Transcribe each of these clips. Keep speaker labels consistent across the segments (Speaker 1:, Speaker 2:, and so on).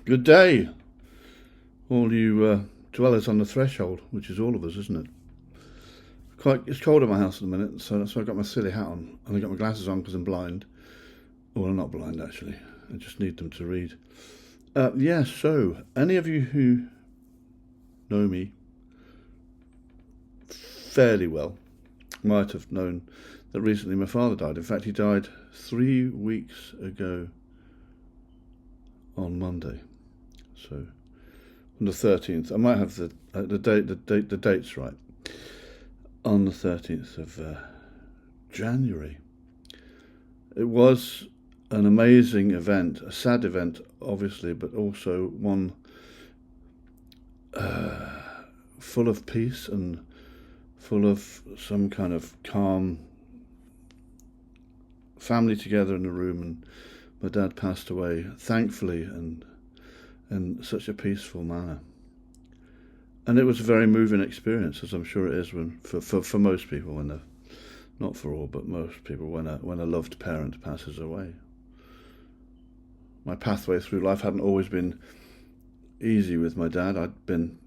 Speaker 1: Good day, all you dwellers on the threshold, which is all of us, isn't it? It's cold in my house at the minute, so that's why I've got my silly hat on, and I've got my glasses on because I'm blind. Well, I'm not blind, actually. I just need them to read. So, any of you who know me fairly well might have known that recently my father died. In fact, he died 3 weeks ago on Monday. So on the 13th, I might have the dates right. On the 13th of January. It was an amazing event, a sad event, obviously, but also one full of peace and full of some kind of calm. Family together in the room, and my dad passed away, thankfully, and in such a peaceful manner. And it was a very moving experience, as I'm sure it is for most people, not for all, but most people, when a loved parent passes away. My pathway through life hadn't always been easy with my dad. I'd been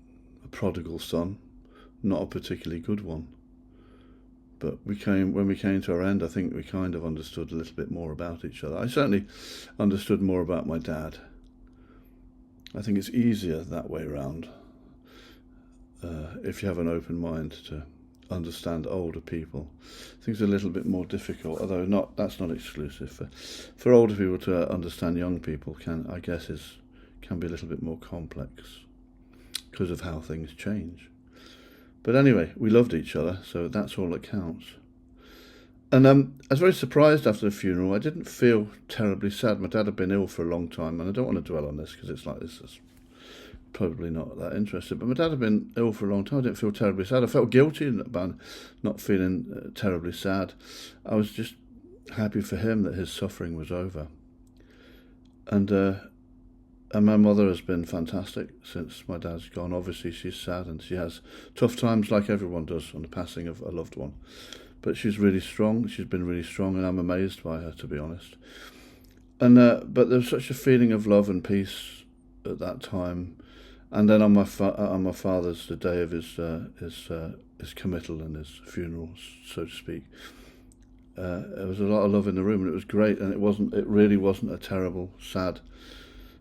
Speaker 1: a prodigal son, not a particularly good one. But when we came to our end, I think we kind of understood a little bit more about each other. I certainly understood more about my dad. I think it's easier that way around if you have an open mind to understand older people. Things are a little bit more difficult, although that's not exclusive. For older people to understand young people can be a little bit more complex because of how things change. But anyway, we loved each other, so that's all that counts. And I was very surprised after the funeral. I didn't feel terribly sad. My dad had been ill for a long time, and I don't want to dwell on this because it's like this is probably not that interesting. But my dad had been ill for a long time. I didn't feel terribly sad. I felt guilty about not feeling terribly sad. I was just happy for him that his suffering was over. And my mother has been fantastic since my dad's gone. Obviously, she's sad and she has tough times like everyone does on the passing of a loved one. But she's really strong. She's been really strong, and I'm amazed by her, to be honest. And but there was such a feeling of love and peace at that time. And then on my father's, the day of his committal and his funeral, so to speak, there was a lot of love in the room, and it was great. And it really wasn't a terrible, sad,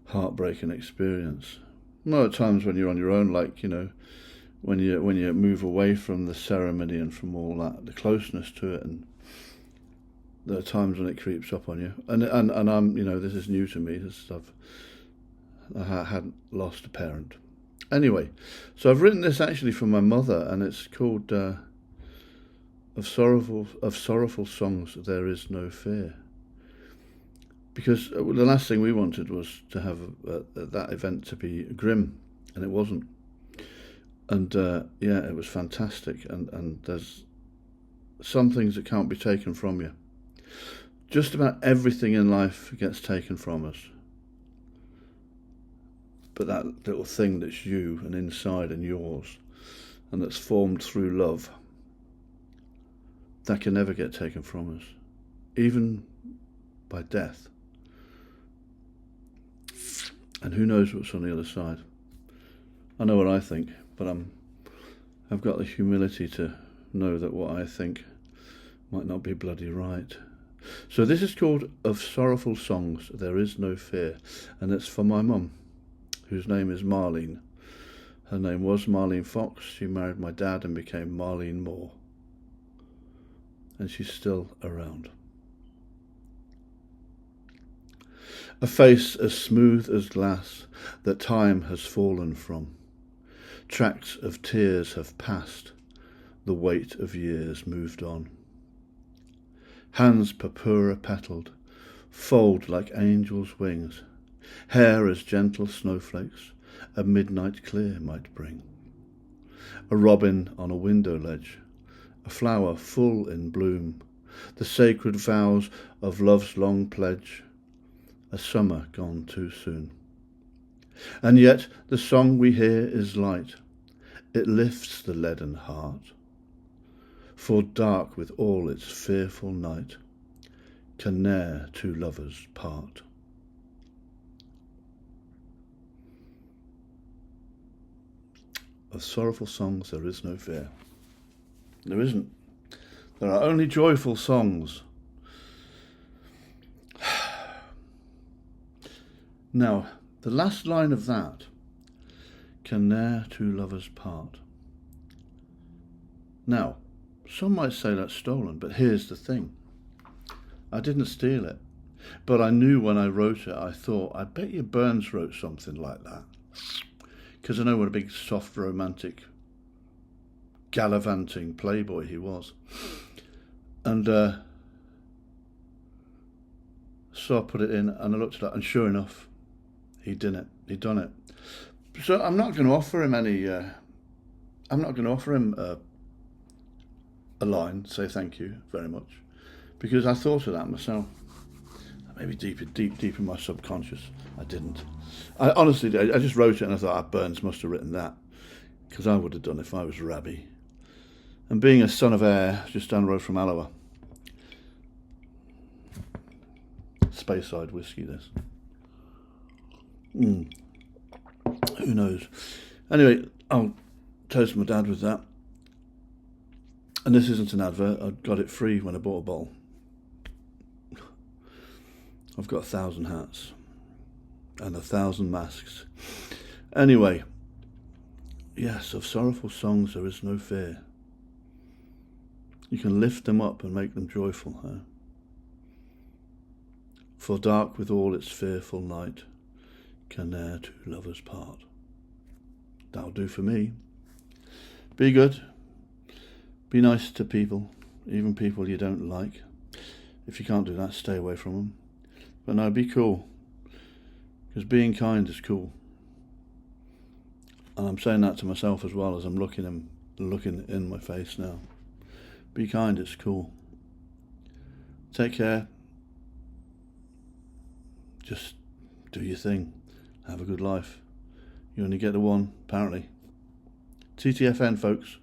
Speaker 1: heartbreaking experience. Well, at times when you're on your own, like, when you move away from the ceremony and from all that, the closeness to it, and there are times when it creeps up on you. And I'm, this is new to me. I hadn't lost a parent. Anyway, so I've written this actually for my mother, and it's called of sorrowful songs there is no fear. Because the last thing we wanted was to have that event to be grim, and it wasn't. And it was fantastic. And there's some things that can't be taken from you. Just about everything in life gets taken from us. But that little thing that's you and inside and yours, and that's formed through love, that can never get taken from us, even by death. And who knows what's on the other side. I know what I think, but I've got the humility to know that what I think might not be bloody right. So this is called Of Sorrowful Songs There Is No Fear, and it's for my mum, whose name is Marlene. Her name was Marlene Fox. She married my dad and became Marlene Moore. And she's still around. A face as smooth as glass that time has fallen from. Tracts of tears have passed, the weight of years moved on. Hands purpura petalled, fold like angels' wings, hair as gentle snowflakes a midnight clear might bring. A robin on a window ledge, a flower full in bloom, the sacred vows of love's long pledge, a summer gone too soon. And yet the song we hear is light, it lifts the leaden heart, for dark with all its fearful night can ne'er two lovers part. Of sorrowful songs there is no fear. There isn't. There are only joyful songs. Now, the last line of that, can ne'er two lovers part. Now, some might say that's stolen, but here's the thing. I didn't steal it, but I knew when I wrote it, I thought, I bet you Burns wrote something like that. Because I know what a big, soft, romantic, gallivanting playboy he was. And so I put it in, and I looked at it, and sure enough, he'd done it. So I'm not going to offer him a line, say thank you very much, because I thought of that myself. Maybe deep in my subconscious, I didn't. I honestly, I just wrote it and I thought, Burns must have written that, because I would have done if I was Rabbi. And being a son of Ayr, just down the road from Alloa, Speyside whiskey, this. Who knows? Anyway, I'll toast my dad with that. And this isn't an advert. I got it free when I bought a bottle. I've got 1,000 hats and 1,000 masks. Anyway, yes, of sorrowful songs there is no fear. You can lift them up and make them joyful, huh? For dark with all its fearful night, can ne'er two lovers part. That'll do for me. Be good. Be nice to people, even people you don't like. If you can't do that, stay away from them. But no, be cool. Because being kind is cool. And I'm saying that to myself as well as I'm looking in my face now. Be kind, it's cool. Take care. Just do your thing. Have a good life. You only get the one, apparently. TTFN, folks.